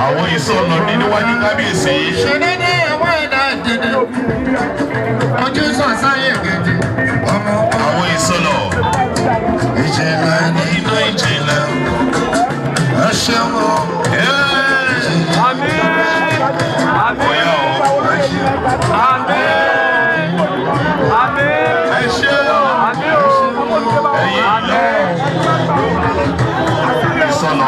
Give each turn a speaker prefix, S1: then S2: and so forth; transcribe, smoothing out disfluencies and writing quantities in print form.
S1: Àwọn ìsọ̀nà ní níwájú kábíyèsí. Ṣé dédé àwọn ẹ̀dá ìdílé? Ojú sàn sáyé gidi. Àwọn ìsọ̀nà. Ìjìnlẹ̀ ní iná ìjìnlẹ̀. Ẹ ṣeun o. Àmín. Bóyá o. Àmín. Àmín. Ẹ ṣeun. Àmín o. Ẹ̀yin lọ. Ìsọ̀nà.